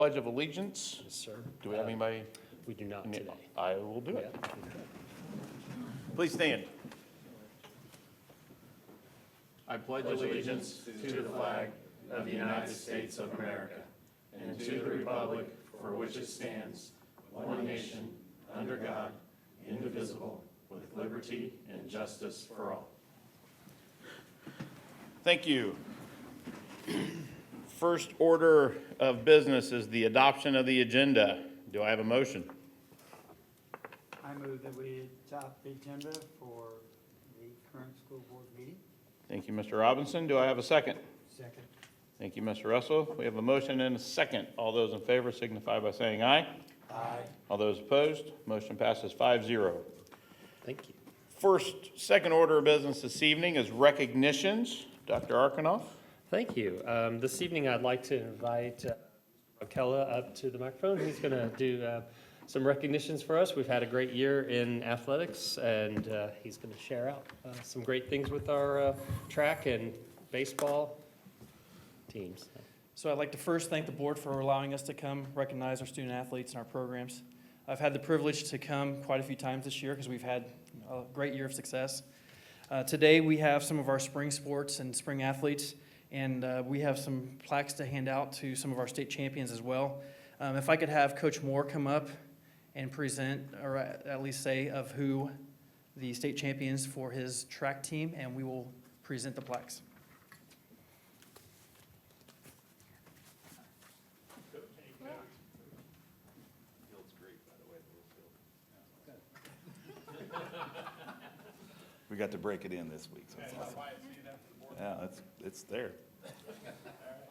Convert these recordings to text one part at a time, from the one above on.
Pledge of Allegiance. Yes, sir. Do we have anybody? We do not today. I will do it. Yeah. Please stand. I pledge allegiance to the flag of the United States of America and to the republic for which it stands, one nation, under God, indivisible, with liberty and justice for all. Thank you. First order of business is the adoption of the agenda. Do I have a motion? I move that we adopt the agenda for the current school board meeting. Thank you, Mr. Robinson. Do I have a second? Second. Thank you, Mr. Russell. We have a motion and a second. All those in favor signify by saying aye. Aye. All those opposed, motion passes 5-0. Thank you. Second order of business this evening is recognitions. Dr. Arkanoff. Thank you. This evening, I'd like to invite Kella up to the microphone. He's going to do some recognitions for us. We've had a great year in athletics, and he's going to share out some great things with our track and baseball teams. So I'd like to first thank the board for allowing us to come recognize our student athletes and our programs. I've had the privilege to come quite a few times this year because we've had a great year of success. Today we have some of our spring sports and spring athletes, and we have some plaques to hand out to some of our state champions as well. If I could have Coach Moore come up and present, or at least say of who the state champions for his track team, and we will present the plaques. We got to break it in this week. So it's awesome. Yeah, it's there.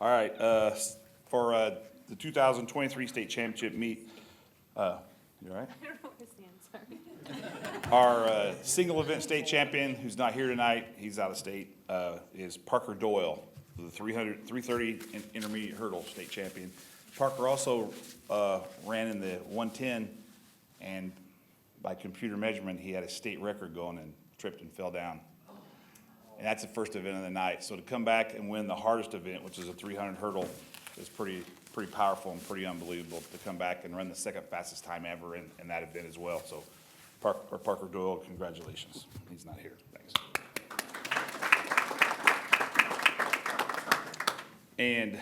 All right, for the 2023 state championship meet, you all right? I don't know where to stand, sorry. Our single event state champion, who's not here tonight, he's out of state, is Parker Doyle, the 330 intermediate hurdle state champion. Parker also ran in the 110, and by computer measurement, he had a state record going and tripped and fell down. And that's the first event of the night. So to come back and win the hardest event, which is a 300 hurdle, is pretty powerful and pretty unbelievable to come back and run the second fastest time ever in that event as well. So Parker Doyle, congratulations. He's not here. Thanks. And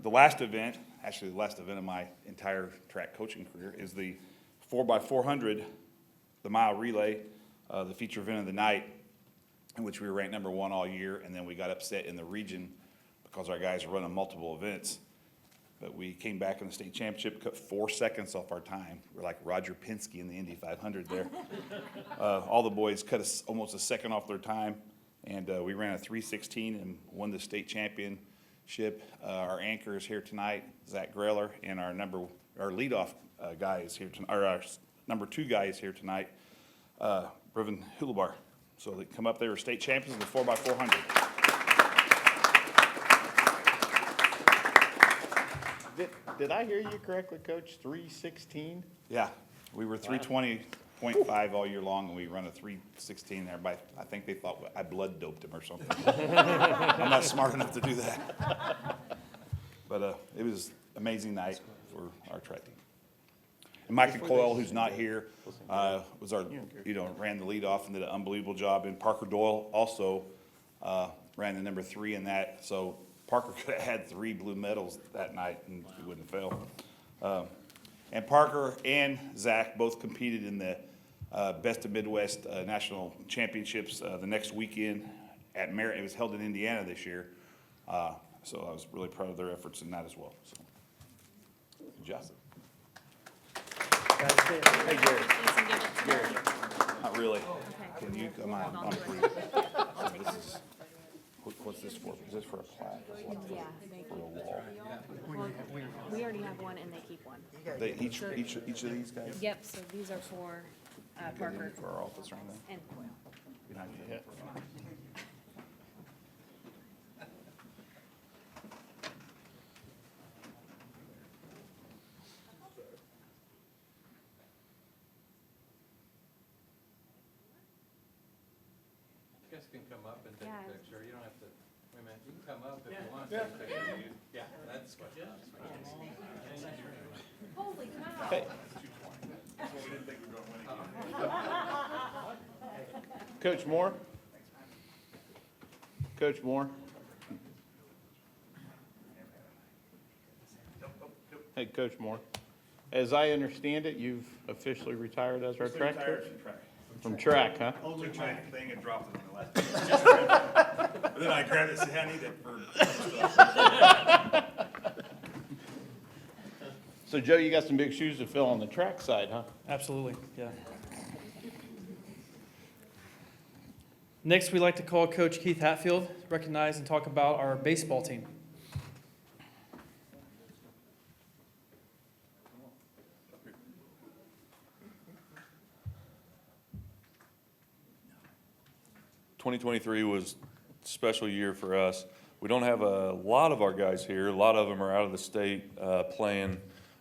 the last event, actually the last event of my entire track coaching career, is the 4x400, the mile relay, the feature event of the night, in which we were ranked number 1 all year, and then we got upset in the region because our guys were running multiple events. But we came back in the state championship, cut 4 seconds off our time. We're like Roger Penske in the Indy 500 there. All the boys cut almost a second off their time, and we ran a 3:16 and won the state championship. Our anchor is here tonight, Zach Greller, and our leadoff guy is here tonight, or our number 2 guy is here tonight, Brevin Hulabar. So they come up, they were state champions in the 4x400. Did I hear you correctly, Coach? 3:16? Yeah, we were 320.5 all year long, and we run a 3:16 there. But I think they thought I blood doped him or something. I'm not smart enough to do that. But it was an amazing night for our track team. And Micah Coyle, who's not here, was ran the lead off and did an unbelievable job. And Parker Doyle also ran the number 3 in that. So Parker could have had 3 blue medals that night and he wouldn't have failed. And Parker and Zach both competed in the Best of Midwest National Championships the next weekend at Merritt. It was held in Indiana this year. So I was really proud of their efforts in that as well. So, good job. Hey, Gary. Gary. Not really. Okay. Can you come on? I'll I'm do it. free. I'll take it. What's this for? Is this for a plaque or what? Yeah, they keep For a the wall? Well, we already have one and they keep one. They, each of these guys? Yep, so these are for Parker For our office right now? and Coyle. Behind you. You guys can come up and take Yeah. a picture. You don't have to, wait a minute, you can come up if you want to take a picture. Yeah, that's what. Hey. Coach Moore? Coach Moore? Hey, Coach Moore. As I understand it, you've officially retired as our track coach? From track, huh? Only track thing and dropped it in the last. But then I grabbed it and said, I need that for. So Joe, you got some big shoes to fill on the track side, huh? Absolutely, yeah. Next, we'd like to call Coach Keith Hatfield, recognize and talk about our baseball team. "2023 was a special year for us. We don't have a lot of our guys here. A lot of them are out of the state playing,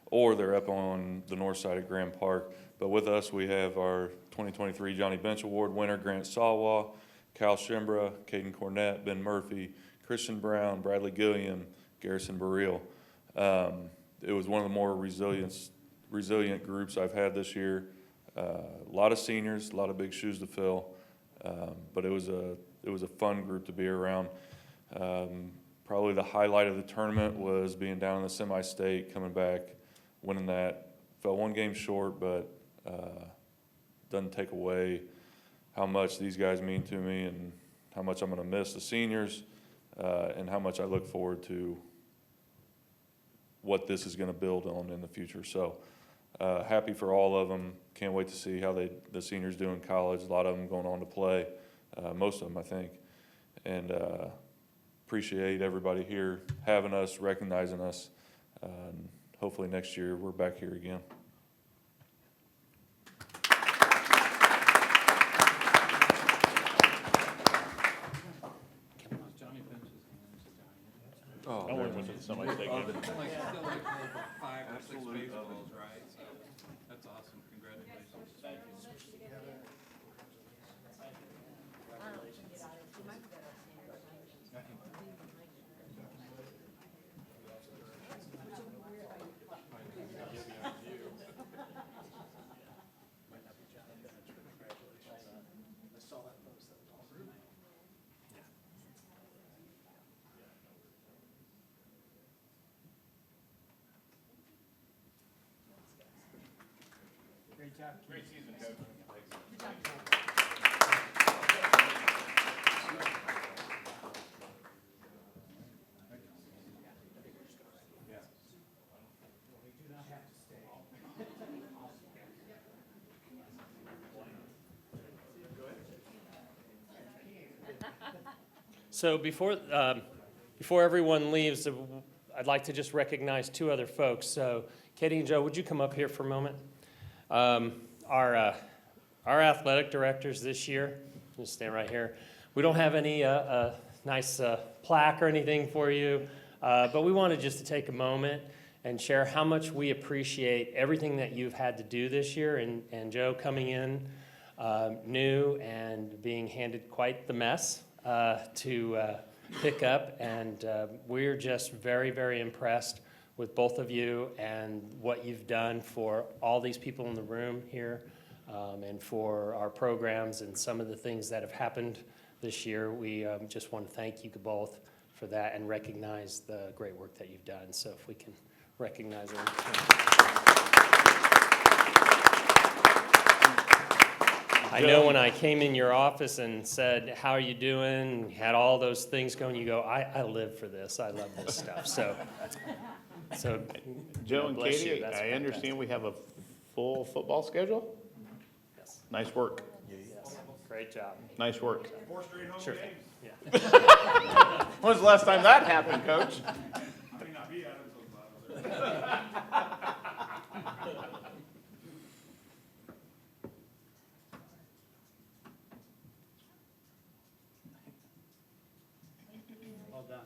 or they're up on the north side of Grand Park. But with us, we have our 2023 Johnny Bench Award winner, Grant Sawa, Cal Shimbra, Caden Cornett, Ben Murphy, Christian Brown, Bradley Gilliam, Garrison Burrell. It was one of the more resilient groups I've had this year. A lot of seniors, a lot of big shoes to fill. But it was a fun group to be around. Probably the highlight of the tournament was being down in the semi-state, coming back, winning that. Fell one game short, but doesn't take away how much these guys mean to me and how much I'm going to miss the seniors and how much I look forward to what this is going to build on in the future. So happy for all of them. Can't wait to see how the seniors do in college. A lot of them going on to play, most of them, I think. And appreciate everybody here having us, recognizing us. And hopefully next year we're back here again. Johnny Bench's hands are dying. Oh, I wonder if somebody taking it. Still like 5 or 6 baseballs, right? So that's awesome. Congratulations. Great job, Keith. Great season, Coach. So before everyone leaves, I'd like to just recognize two other folks. So Katie and Joe, would you come up here for a moment? Our athletic directors this year, just stand right here. We don't have any nice plaque or anything for you, but we wanted just to take a moment and share how much we appreciate everything that you've had to do this year. And Joe coming in new and being handed quite the mess to pick up. And we're just very, very impressed with both of you and what you've done for all these people in the room here and for our programs and some of the things that have happened this year. We just want to thank you both for that and recognize the great work that you've done. So if we can recognize them. I know when I came in your office and said, "How are you doing?" had all those things going, you go, I live for this. I love this stuff. So Joe and bless you. Katie, That's I understand we have a full football schedule? Yes. Nice work. Yes. Great job. Nice work. Sure. Yeah. When's the last time that happened, Coach? Well done.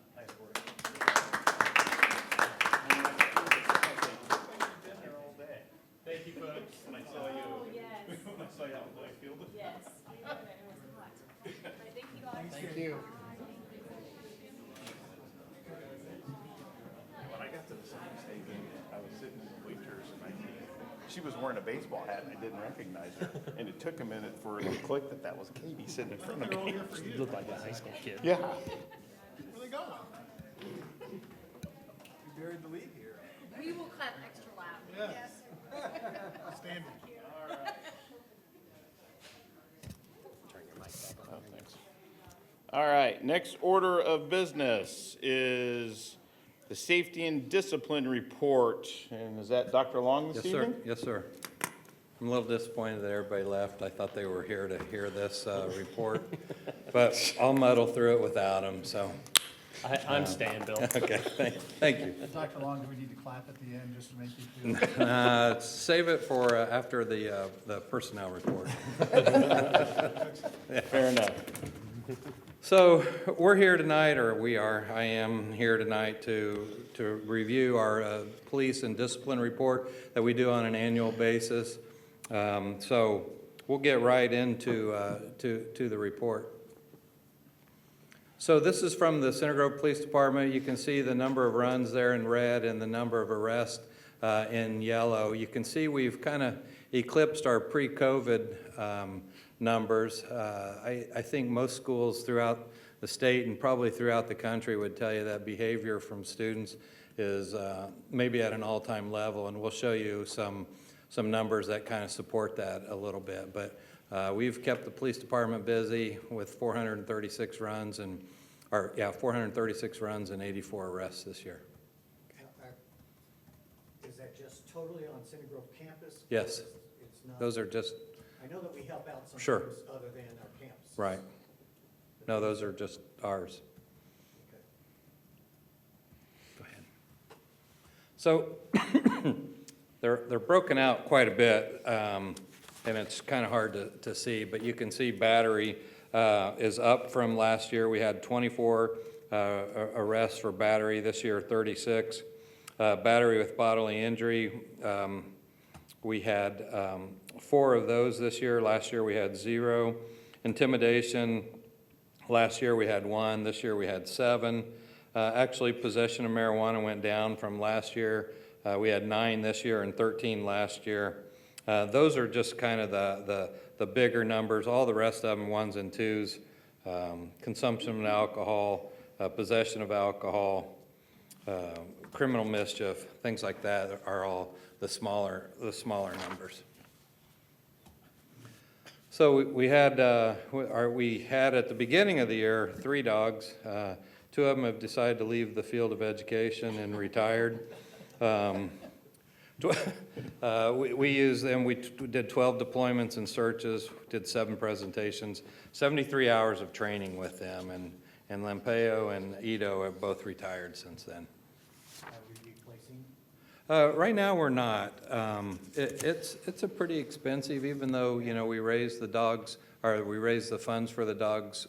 Thank you, folks. When I saw you, when I saw you out in the field. Yes. It was hot. Thank you all. Thank you. When I got to the second state game, I she was wearing a baseball hat and I didn't recognize her. And it took a minute for it to click that was Katie sitting in front of me. You look like a high school kid. Yeah. Where they going? You buried the lead here. We will clap extra loud. Yes. Standing. Oh, thanks. All right, next order of business is the safety and discipline report. And is that Dr. Long this Yes, sir. evening? Yes, sir. I'm a little disappointed that everybody left. I thought they were here to hear this report, but I'll muddle through it without them, so, I'm staying, Bill. okay, thank you. Dr. Long, do we need to clap at the end just to make you feel? Save it for after the personnel report. Fair enough. So we're here tonight, I am here tonight to review our police and discipline report that we do on an annual basis. So we'll get right into to the report. So this is from the Center Grove Police Department. You can see the number of runs there in red and the number of arrests in yellow. You can see we've kind of eclipsed our pre-COVID numbers. I think most schools throughout the state and probably throughout the country would tell you that behavior from students is maybe at an all-time level, and we'll show you some numbers that kind of support that a little bit. But we've kept the police department busy with 436 runs and 436 runs and 84 arrests this year. Is that just totally on Center Grove campus? Yes. It's not, Those are just, I know that we help out some Sure. things other than our campus. right. No, those are just ours. Okay. Go ahead. So they're broken out quite a bit, and it's kind of hard to see, but you can see battery is up from last year. We had 24 arrests for battery. This year, 36. Battery with bodily injury, we had 4 of those this year. Last year, we had 0. Intimidation, last year we had 1. This year we had 7. Actually, possession of marijuana went down from last year. We had 9 this year and 13 last year. Those are just kind of the bigger numbers. All the rest of them, 1s and 2s. Consumption of alcohol, possession of alcohol, criminal mischief, things like that are all the smaller numbers. So we had at the beginning of the year 3 dogs. 2 of them have decided to leave the field of education and retired. We used them. We did 12 deployments and searches. Did 7 presentations. 73 hours of training with them, and Lampeo and Ito have both retired since then. Are we replacing? Right now, we're not. It's a pretty expensive, even though, we raised we raised the funds for the dogs.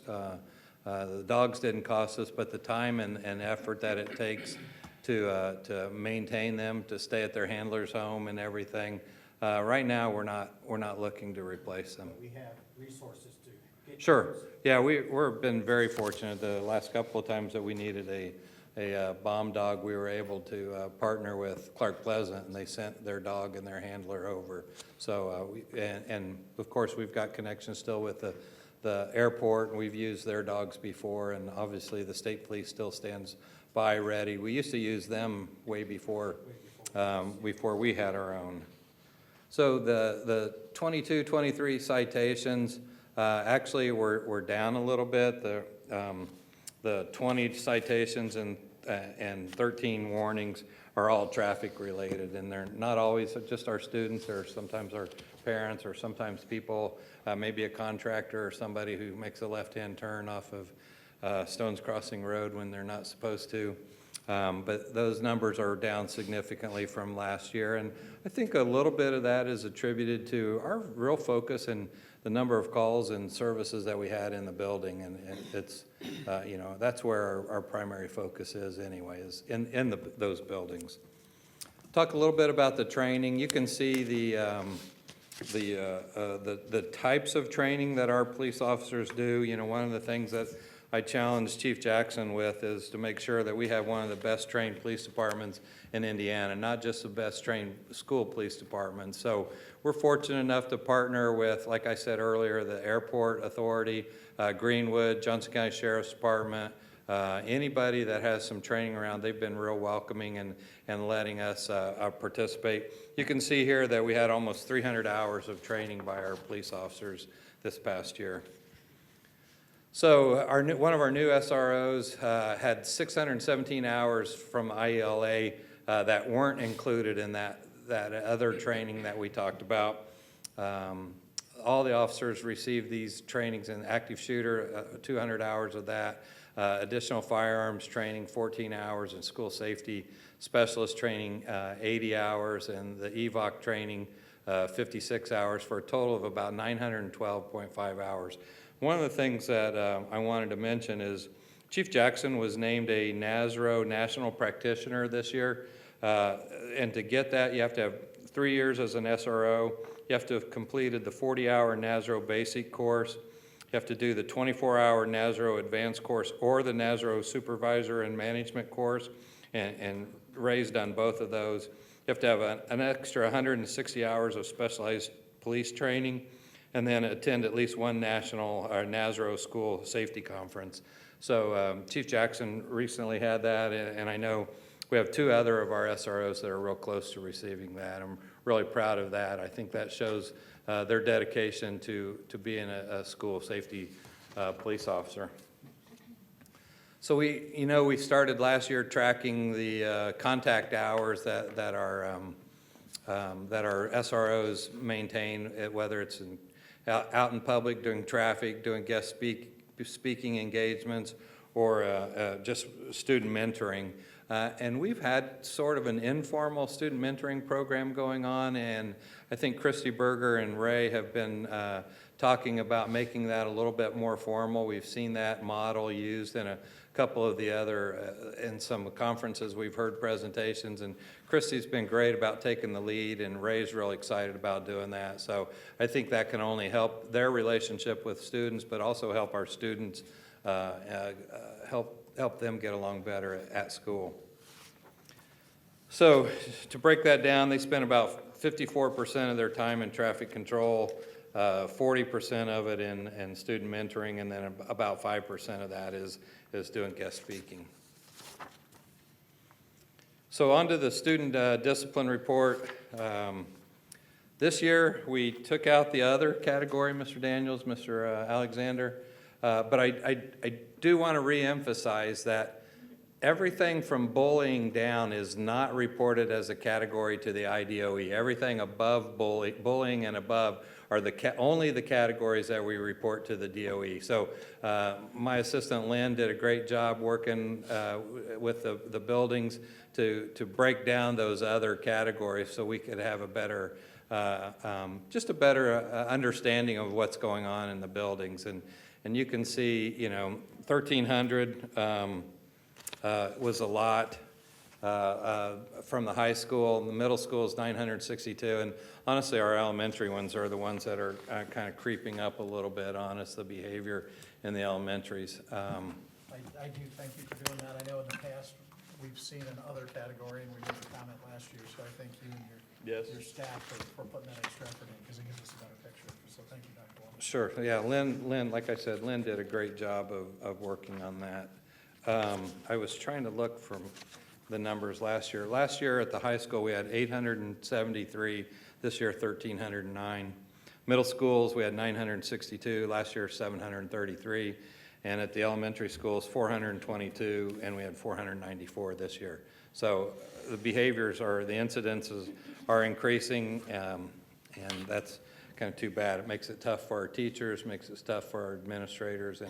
The dogs didn't cost us, but the time and effort that it takes to maintain them, to stay at their handler's home and everything. Right now, we're not looking to replace them. We have resources to get. Sure. Yeah, we've been very fortunate. The last couple of times that we needed a bomb dog, we were able to partner with Clark Pleasant, and they sent their dog and their handler over. So, and of course, we've got connections still with the airport, and we've used their dogs before, and obviously the state police still stands by ready. We used to use them way before we had our own. So the 22, 23 citations actually were down a little bit. The 20 citations and 13 warnings are all traffic related, and they're not always just our students, or sometimes our parents, or sometimes people, maybe a contractor or somebody who makes a left-hand turn off of Stones Crossing Road when they're not supposed to. But those numbers are down significantly from last year, and I think a little bit of that is attributed to our real focus and the number of calls and services that we had in the building, and it's, that's where our primary focus is anyway, is in those buildings. Talk a little bit about the training. You can see the types of training that our police officers do. One of the things that I challenged Chief Jackson with is to make sure that we have one of the best trained police departments in Indiana, not just the best trained school police department. So we're fortunate enough to partner with, like I said earlier, the Airport Authority, Greenwood, Johnson County Sheriff's Department, anybody that has some training around. They've been real welcoming and letting us participate. You can see here that we had almost 300 hours of training by our police officers this past year. So one of our new SROs had 617 hours from IELA that weren't included in that other training that we talked about. All the officers received these trainings in active shooter, 200 hours of that. Additional firearms training, 14 hours, and school safety specialist training, 80 hours, and the EVOC training, 56 hours, for a total of about 912.5 hours. One of the things that I wanted to mention is Chief Jackson was named a NASRO National Practitioner this year. And to get that, you have to have 3 years as an SRO. You have to have completed the 40-hour NASRO basic course. You have to do the 24-hour NASRO advanced course or the NASRO supervisor and management course, and Ray's done both of those. You have to have an extra 160 hours of specialized police training, and then attend at least one national or NASRO school safety conference. So Chief Jackson recently had that, and I know we have 2 other of our SROs that are real close to receiving that. I'm really proud of that. I think that shows their dedication to being a school safety police officer. So we started last year tracking the contact hours that our SROs maintain, whether it's out in public, doing traffic, doing guest speaking engagements, or just student mentoring. And we've had sort of an informal student mentoring program going on, and I think Christy Berger and Ray have been talking about making that a little bit more formal. We've seen that model used in a couple of the other, in some conferences we've heard presentations, and Christy's been great about taking the lead, and Ray's really excited about doing that. So I think that can only help their relationship with students, but also help our students, help them get along better at school. So to break that down, they spend about 54% of their time in traffic control, 40% of it in student mentoring, and then about 5% of that is doing guest speaking. So on to the student discipline report. This year, we took out the other category, Mr. Daniels, Mr. Alexander, but I do want to reemphasize that everything from bullying down is not reported as a category to the IDOE. Everything above bullying and above are only the categories that we report to the DOE. So my assistant Lynn did a great job working with the buildings to break down those other categories so we could have a better, just a better understanding of what's going on in the buildings. And you can see, 1,300 was a lot from the high school. The middle school is 962, and honestly, our elementary ones are the ones that are kind of creeping up a little bit on us, the behavior in the elementaries. I do thank you for doing that. I know in the past, we've seen another category, and we made a comment last year, so I thank you and your staff for putting that extra effort in, because it gives us a better picture. So thank you, Dr. Walden. Sure, yeah, Lynn, like I said, Lynn did a great job of working on that. I was trying to look from the numbers last year. Last year at the high school, we had 873. This year, 1,309. Middle schools, we had 962. Last year, 733. And at the elementary schools, 422, and we had 494 this year. So the behaviors the incidences are increasing, and that's kind of too bad. It makes it tough for our teachers, makes it tough for our administrators,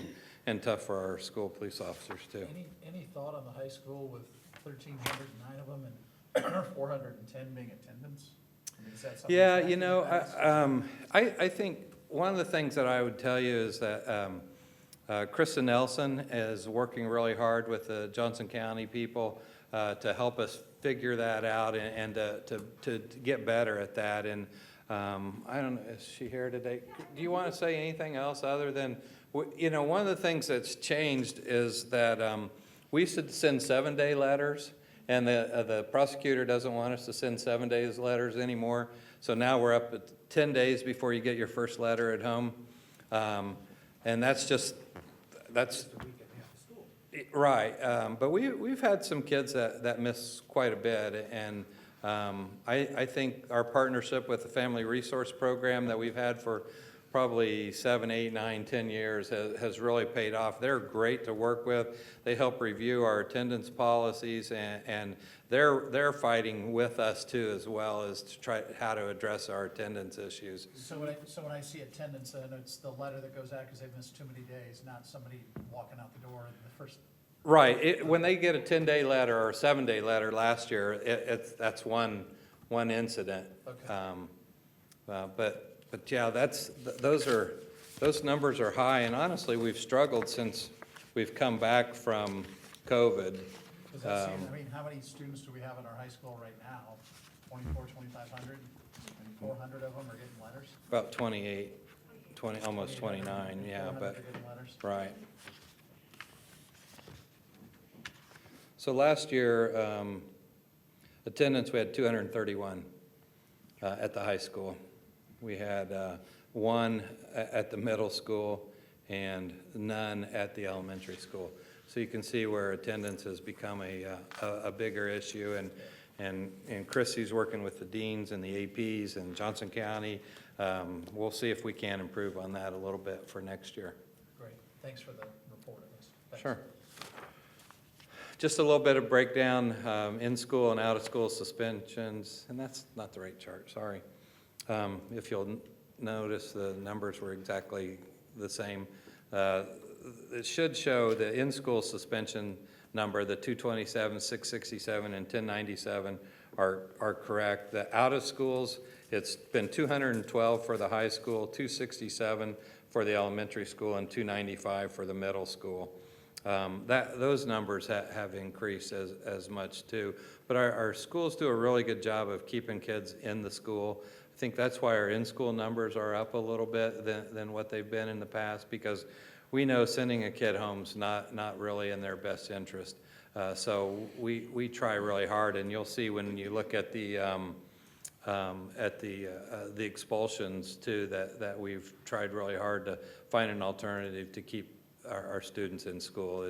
and tough for our school police officers too. Any thought on the high school with 1,309 of them and 410 being attendance? I mean, is that something Yeah, that's happened in the past? I think one of the things that I would tell you is that Krista Nelson is working really hard with the Johnson County people to help us figure that out and to get better at that. And I don't know, is she here today? Do you want to say anything else other than, one of the things that's changed is that we used to send 7-day letters, and the prosecutor doesn't want us to send 7 days letters anymore. So now we're up at 10 days before you get your first letter at home. And that's right. But we've had some kids that miss quite a bit. And I think our partnership with the Family Resource Program that we've had for probably 7, 8, 9, 10 years has really paid off. They're great to work with. They help review our attendance policies, and they're fighting with us too, as well as to try how to address our attendance issues. So when I see attendance, then it's the letter that goes out because they've missed too many days, not somebody walking out the door in the first. Right. When they get a 10-day letter or a 7-day letter last year, that's one incident. Okay. But yeah, those numbers are high, and honestly, we've struggled since we've come back from COVID. Does that seem, how many students do we have in our high school right now? 2,500, and 400 of them are getting letters? About 28, almost 29, yeah, 400 but, are getting letters? right. So last year, attendance, we had 231 at the high school. We had one at the middle school and none at the elementary school. So you can see where attendance has become a bigger issue, and Chrissy's working with the deans and the APs in Johnson County. We'll see if we can improve on that a little bit for next year. Great, thanks for the report of this. Thanks. Sure. Just a little bit of breakdown, in-school and out-of-school suspensions, and that's not the right chart, sorry. If you'll notice, the numbers were exactly the same. It should show the in-school suspension number, the 227, 667, and 1097 are correct. The out-of-schools, it's been 212 for the high school, 267 for the elementary school, and 295 for the middle school. Those numbers have increased as much too. But our schools do a really good job of keeping kids in the school. I think that's why our in-school numbers are up a little bit than what they've been in the past, because we know sending a kid home's not really in their best interest. So we try really hard, and you'll see when you look at the expulsions too, that we've tried really hard to find an alternative to keep our students in school.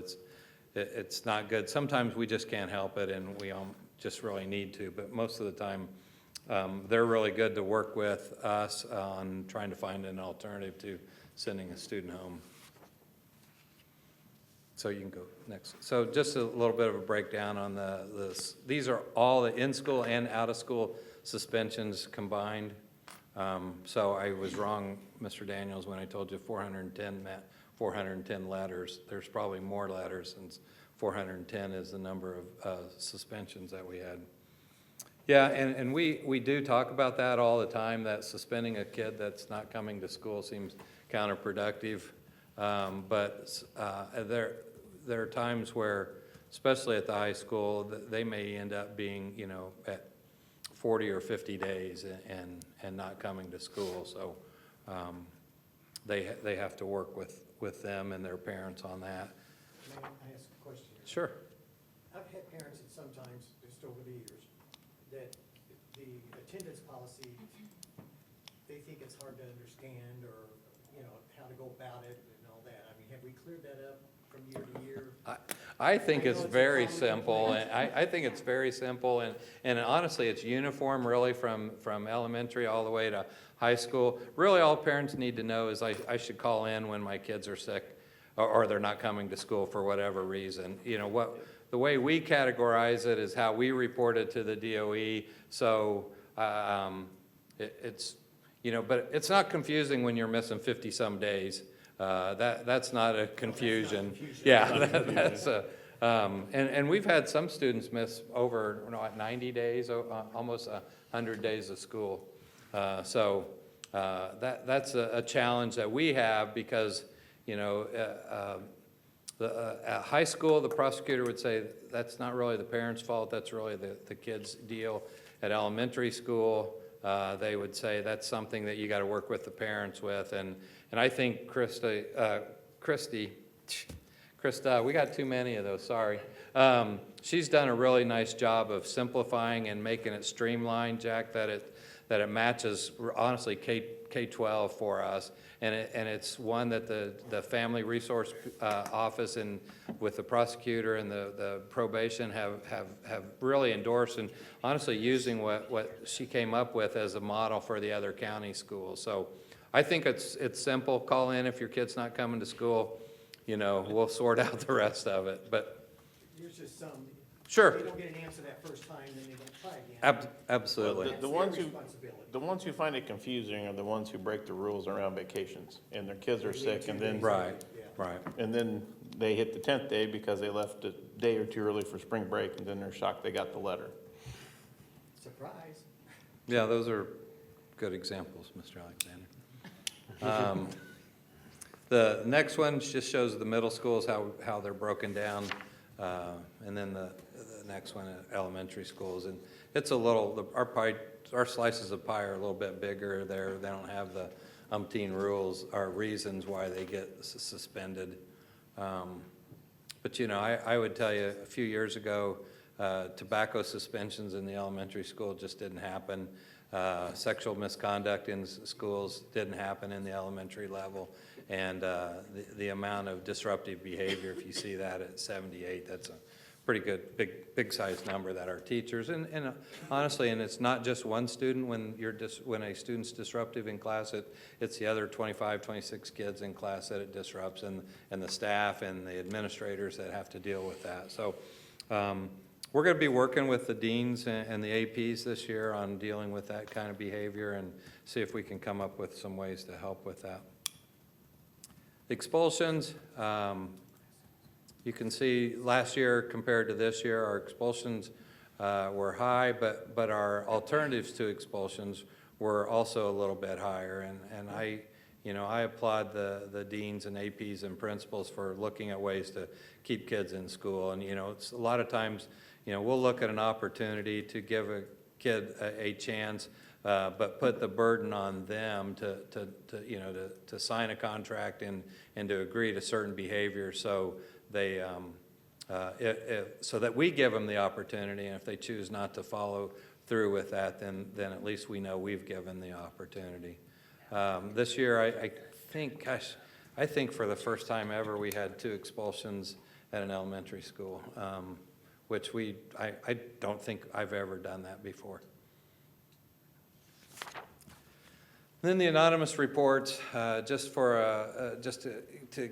It's not good. Sometimes we just can't help it, and we just really need to, but most of the time, they're really good to work with us on trying to find an alternative to sending a student home. So you can go next. So just a little bit of a breakdown on these are all the in-school and out-of-school suspensions combined. So I was wrong, Mr. Daniels, when I told you 410 letters. There's probably more letters, since 410 is the number of suspensions that we had. Yeah, and we do talk about that all the time, that suspending a kid that's not coming to school seems counterproductive. But there are times where, especially at the high school, they may end up being, at 40 or 50 days and not coming to school. So they have to work with them and their parents on that. May I ask a question? Sure. I've had parents that sometimes, just over the years, that the attendance policy, they think it's hard to understand, or, how to go about it and all that. I mean, have we cleared that up from year to year? I think I it's know it's a very common simple, complaint. and I think it's very simple, and honestly, it's uniform really from elementary all the way to high school. Really, all parents need to know is I should call in when my kids are sick or they're not coming to school for whatever reason. The way we categorize it is how we report it to the DOE, so it's, but it's not confusing when you're missing 50-some days. That's not a confusion. Yeah, that's and we've had some students miss over 90 days, almost 100 days of school. So that's a challenge that we have, because at high school, the prosecutor would say that's not really the parents' fault, that's really the kids' deal. At elementary school, they would say that's something that you got to work with the parents with. And I think Krista, we got too many of those, sorry. She's done a really nice job of simplifying and making it streamlined, Jack, that it matches, honestly, K-12 for us. And it's one that the Family Resource Office and with the prosecutor and the probation have really endorsed, and honestly using what she came up with as a model for the other county schools. So I think it's simple. Call in if your kid's not coming to school. You know, we'll sort out the rest of it. But There's just some. sure, They don't get an answer that first time, then they don't try again. absolutely. That's The their ones who- responsibility. The ones who find it confusing are the ones who break the rules around vacations, and their kids are They sick, leave and 2 then, days. Right, Yeah. right. and then they hit the 10th day because they left a day or two early for spring break, and then they're shocked they got the letter. Surprise. Yeah, those are good examples, Mr. Alexander. The next one just shows the middle schools, how they're broken down, and then the next one, elementary schools. And it's a little, our slices of pie are a little bit bigger there. They don't have the umpteen rules or reasons why they get suspended. But, you know, I would tell you, a few years ago, tobacco suspensions in the elementary school just didn't happen. Sexual misconduct in schools didn't happen in the elementary level. And the amount of disruptive behavior, if you see that at 78, that's a pretty good, big size number that our teachers, and honestly, and it's not just one student. When a student's disruptive in class, it's the other 25, 26 kids in class that it disrupts, and the staff and the administrators that have to deal with that. So we're going to be working with the deans and the APs this year on dealing with that kind of behavior and see if we can come up with some ways to help with that. Expulsions, you can see last year compared to this year, our expulsions were high, but our alternatives to expulsions were also a little bit higher. And I applaud the deans and APs and principals for looking at ways to keep kids in school. And, you know, it's a lot of times, you know, we'll look at an opportunity to give a kid a chance, but put the burden on them to sign a contract and to agree to certain behavior. So they, so that we give them the opportunity, and if they choose not to follow through with that, then at least we know we've given the opportunity. This year, I think for the first time ever, we had 2 expulsions at an elementary school, which I don't think I've ever done that before. Then the anonymous reports, just to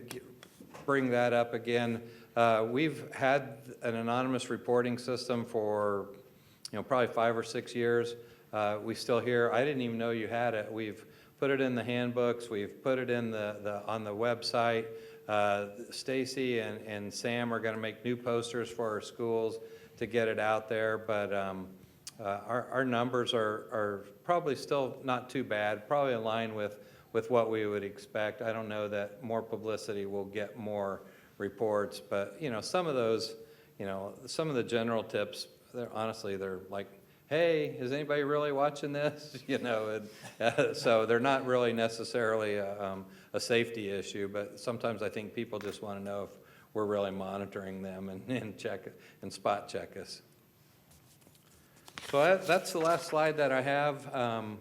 bring that up again, we've had an anonymous reporting system for, you know, probably 5 or 6 years. We still hear, I didn't even know you had it. We've put it in the handbooks. We've put it in on the website. Stacy and Sam are going to make new posters for our schools to get it out there. But our numbers are probably still not too bad, probably in line with what we would expect. I don't know that more publicity will get more reports, but, you know, some of those, you know, some of the general tips, they're like, hey, is anybody really watching this? You know, and so they're not really necessarily a safety issue, but sometimes I think people just want to know if we're really monitoring them and check and spot check us. So that's the last slide that I have.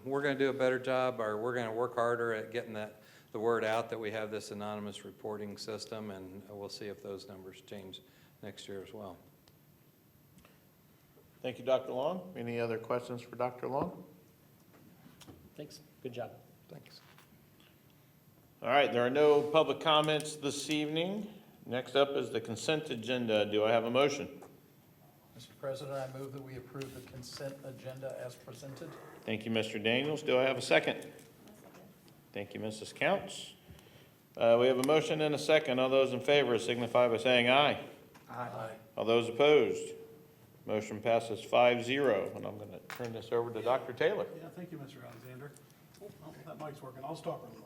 We're going to do a better job, or we're going to work harder at getting the word out that we have this anonymous reporting system, and we'll see if those numbers change next year as well. Thank you, Dr. Long. Any other questions for Dr. Long? Thanks. Good job. Thanks. All right, there are no public comments this evening. Next up is the consent agenda. Do I have a motion? Mr. President, I move that we approve the consent agenda as presented. Thank you, Mr. Daniels. Do I have a second? Thank you, Mrs. Counts. We have a motion and a second. All those in favor signify by saying aye. Aye. All those opposed? Motion passes 5-0. And I'm going to turn this over to Dr. Taylor. Yeah, thank you, Mr. Alexander. Oh, that mic's working. I'll just talk really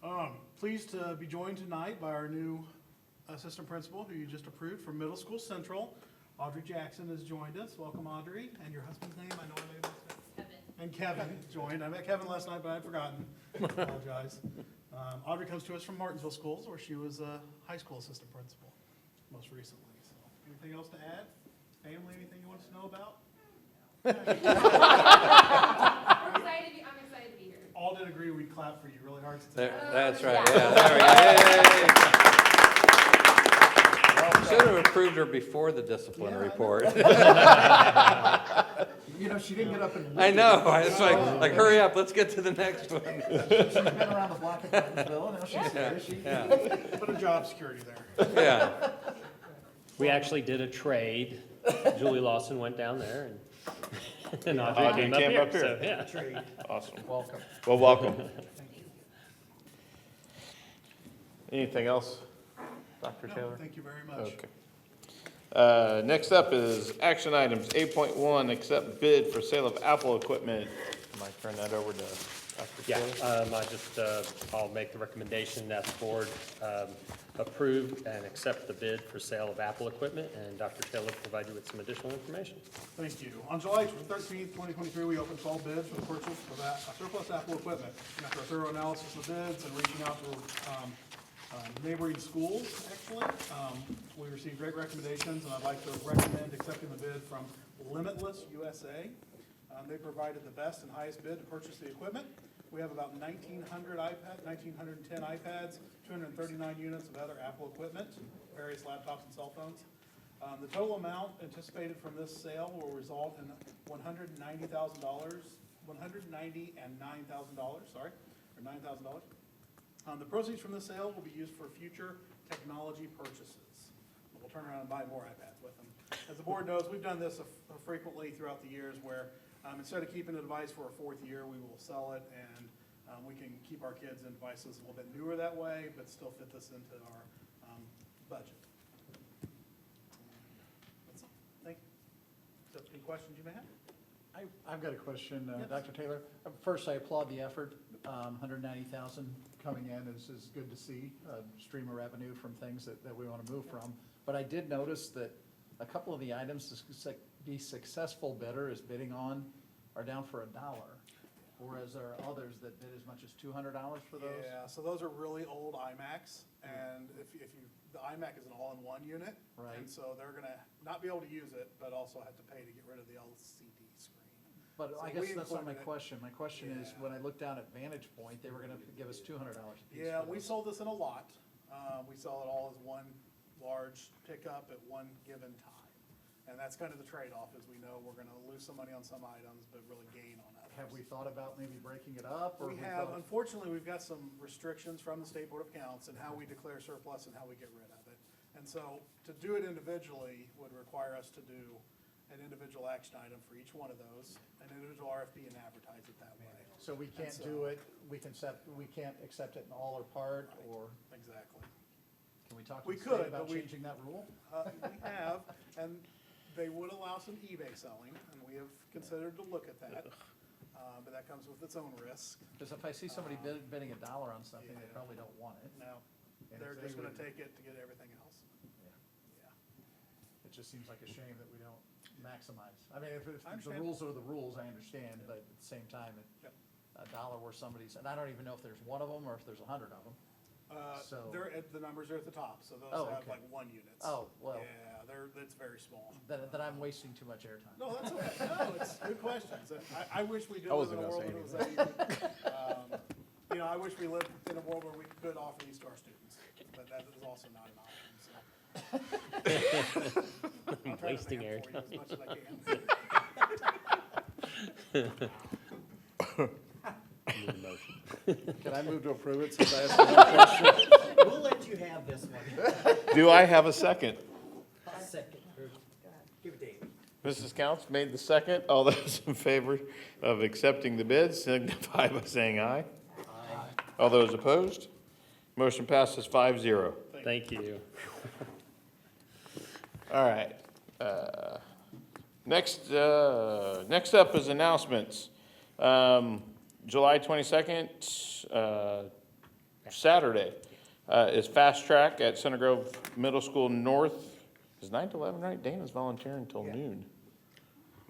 loud. Pleased to be joined tonight by our new assistant principal, who you just approved from Middle School Central. Audrey Jackson has joined us. Welcome, Audrey. And your husband's name? I know I made a mistake. and Kevin joined. I met Kevin last night, but I'd forgotten. I apologize. Audrey comes to us from Martinsville Schools, where she was a high school assistant principal most recently. So, anything else to add? Family, anything you want us to know about? I'm excited to be here. All did agree we'd clap for you really hard. That's right, yeah, there we go. Should have approved her before the discipline report. You know, she didn't get up and. I know, it's like, hurry up, let's get to the next one. She's been around the block at Martinsville, and now she's here. She put a job security there. Yeah, We actually did a trade. Julie Lawson went down there and Audrey came up here. So, yeah. Awesome. Welcome. Well, welcome. Anything else, Dr. No, Taylor? thank you very much. Okay. Next up is action items, 8.1, accept bid for sale of Apple equipment. Might turn that over to Dr. Yeah, Taylor. I'll make the recommendation that the board approve and accept the bid for sale of Apple equipment, and Dr. Taylor will provide you with some additional information. Thank you. On July 13th, 2023, we opened 12 bids for the purchase of surplus Apple equipment. After a thorough analysis of bids and reaching out to neighboring schools, actually, we received great recommendations, and I'd like to recommend accepting the bid from Limitless USA. They provided the best and highest bid to purchase the equipment. We have about 1,910 iPads, 239 units of other Apple equipment, various laptops and cell phones. The total amount anticipated from this sale will result in $190,000, $190,000 and $9,000, sorry, or $9,000. The proceeds from this sale will be used for future technology purchases. We'll turn around and buy more iPads with them. As the board knows, we've done this frequently throughout the years where instead of keeping a device for a fourth year, we will sell it, and we can keep our kids in devices a little bit newer that way, but still fit this into our budget. That's all. Thank you. So, any questions you may have? I've got a question, Yes. Dr. Taylor. First, I applaud the effort. 190,000 coming in is good to see, stream of revenue from things that we want to move from. But I did notice that a couple of the items to be successful bidder is bidding on are down for $1, whereas there are others that bid as much as $200 for those. Yeah, so those are really old iMacs, and if you, the iMac is an all-in-one unit. Right. And so they're gonna not be able to use it, but also have to pay to get rid of the LCD screen. But So I guess we that's not my included it. question. My question is, Yeah. when I looked down at Vantage Point, they were gonna give us $200 a piece. Yeah, for we those. sold this in a lot. We sell it all as one large pickup at one given time. And that's kind of the trade-off, is we know we're gonna lose some money on some items, but really gain on others. Have we thought about maybe breaking it up, or? We have, unfortunately, we've got some restrictions from the State Board of Accounts and how we declare surplus and how we get rid of it. And so, to do it individually would require us to do an individual action item for each one of those, an individual RFP, and advertise it that way. So we can't so- do it, we can't accept it in all or part, or Exactly. can we talk to We the state could, about but we- changing that rule? We have, and they would allow some eBay selling, and we have considered to look at that. But that comes with its own risk. Because if I see somebody bidding $1 on something, they probably don't want it. No, And they're if just they gonna would- take it to get everything else. Yeah. Yeah. It just seems like a shame that we don't maximize. I mean, if the understand. rules are the rules, I understand, but at the same time, Yep. $1 where somebody's, and I don't even know if there's one of them or if there's 100 of them. So- The numbers are at the top, so those Oh, have okay. like 1 units. Oh, well. Yeah, it's very small. Then I'm wasting too much airtime. No, that's okay. No, it's good questions. And I wish we did I live in wasn't a gonna world say that was that easy. You know, I wish we lived in a world where we could offer these to our students, but that is also not an option, so. I'll try to Wasting stand for you airtime. as much as I can. Can I move to approve it since I asked one question? We'll let you have this one. Do I have a second? Second, or, give it Dave. Mrs. Counts made the second. All those in favor of accepting the bid signify by saying aye. Aye. All those opposed? Motion passes 5-0. Thank you. All right. Next up is announcements. July 22nd, Saturday, is Fast Track at Center Grove Middle School North. Is 9 to 11, right? Dana's volunteering until noon.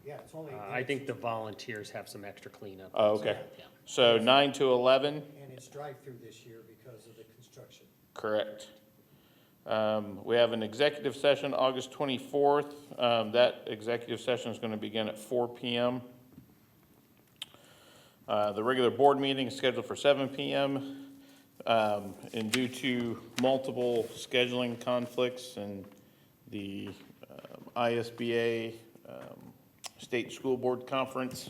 Yeah, it's only. I think the volunteers have some extra cleanup. Oh, okay. Yeah. So 9 to 11? And it's drive-through this year because of the construction. Correct. We have an executive session August 24th. That executive session is going to begin at 4 p.m. The regular board meeting is scheduled for 7 p.m. And due to multiple scheduling conflicts and the ISBA State School Board Conference,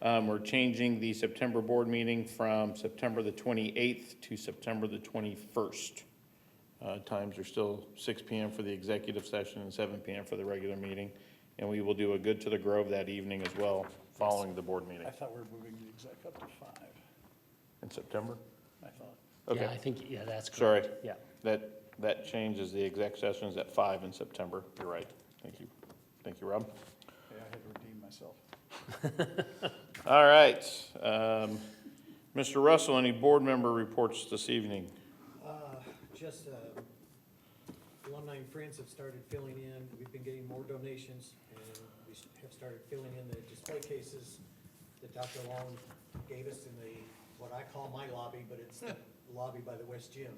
we're changing the September board meeting from September the 28th to September the 21st. Times are still 6 p.m. for the executive session and 7 p.m. for the regular meeting. And we will do a Good to the Grove that evening as well, following the board meeting. I thought we were moving the exec up to 5, In September? I thought. Okay. Yeah, I think, yeah, that's Sorry. correct. Yeah. That changes the exec sessions at 5 in September. You're right. Thank you. Thank you, Rob. Yeah, I had to redeem myself. All right. Mr. Russell, any board member reports this evening? Just alumni and friends have started filling in. We've been getting more donations, and we have started filling in the display cases that Dr. Long gave us in the, what I call my lobby, but it's the lobby by the West Gym.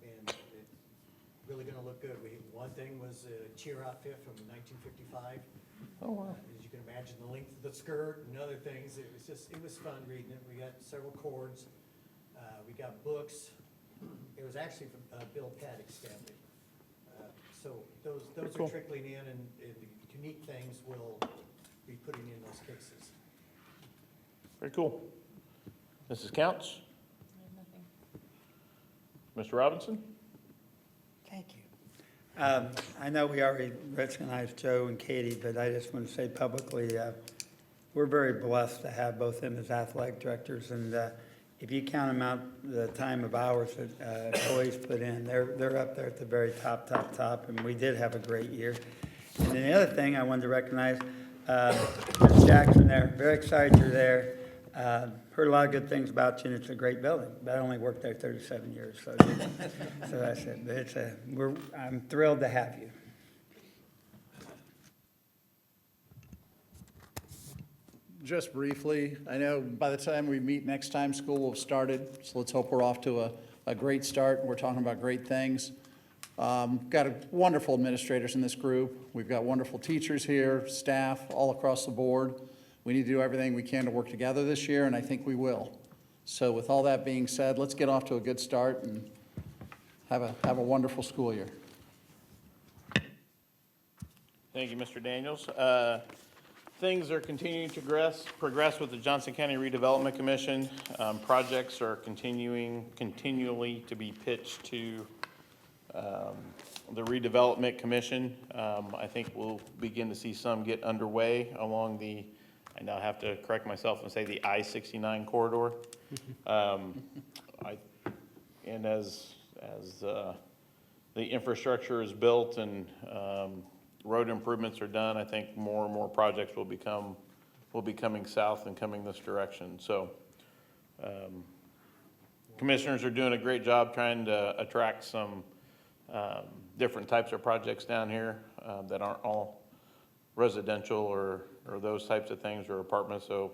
And it's really gonna look good. One thing was a cheer outfit from 1955. Oh, wow. As you can imagine, the length of the skirt and other things. It was fun reading it. We got several cords. We got books. It was actually from Bill Paddock's family. So those cool. are trickling in, and the unique things we'll be putting in those cases. Very cool. Mrs. Counts? Mr. Robinson? Thank you. I know we already recognized Joe and Katie, but I just want to say publicly, we're very blessed to have both of them as athletic directors, and if you count them out, the time of hours that employees put in, they're up there at the very top, and we did have a great year. And then the other thing I wanted to recognize, Ms. Jackson there, very excited you're there. Heard a lot of good things about you, and it's a great building, but I only worked there 37 years, so that's it. But I'm thrilled to have you. Just briefly, I know by the time we meet next time, school will have started, so let's hope we're off to a great start. We're talking about great things. Got wonderful administrators in this group. We've got wonderful teachers here, staff, all across the board. We need to do everything we can to work together this year, and I think we will. So with all that being said, let's get off to a good start and have a wonderful school year. Thank you, Mr. Daniels. Things are continuing to progress with the Johnson County Redevelopment Commission. Projects are continually to be pitched to the Redevelopment Commission. I think we'll begin to see some get underway along the, I now have to correct myself and say the I-69 corridor. And as the infrastructure is built and road improvements are done, I think more and more projects will be coming south and coming this direction. So commissioners are doing a great job trying to attract some different types of projects down here that aren't all residential or those types of things or apartments. So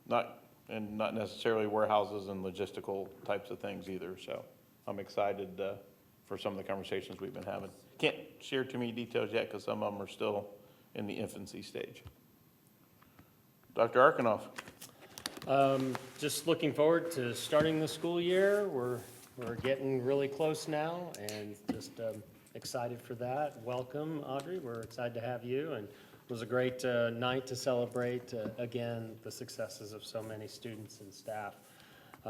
not necessarily warehouses and logistical types of things either. So I'm excited for some of the conversations we've been having. Can't share too many details yet because some of them are still in the infancy stage. Dr. Arkanoff. Just looking forward to starting the school year. We're getting really close now, and just excited for that. Welcome, Audrey. We're excited to have you, and it was a great night to celebrate, again, the successes of so many students and staff.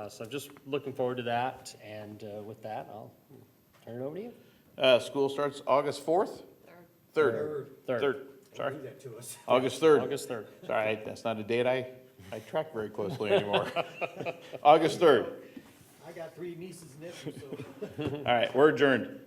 So just looking forward to that, and with that, I'll turn it over to you. School starts August 4th? Third. Third. Sorry. Leave that to us. August 3rd. August 3rd. Sorry, that's not a date I track very closely anymore. August 3rd. I got 3 nieces and nephews, so. All right, we're adjourned.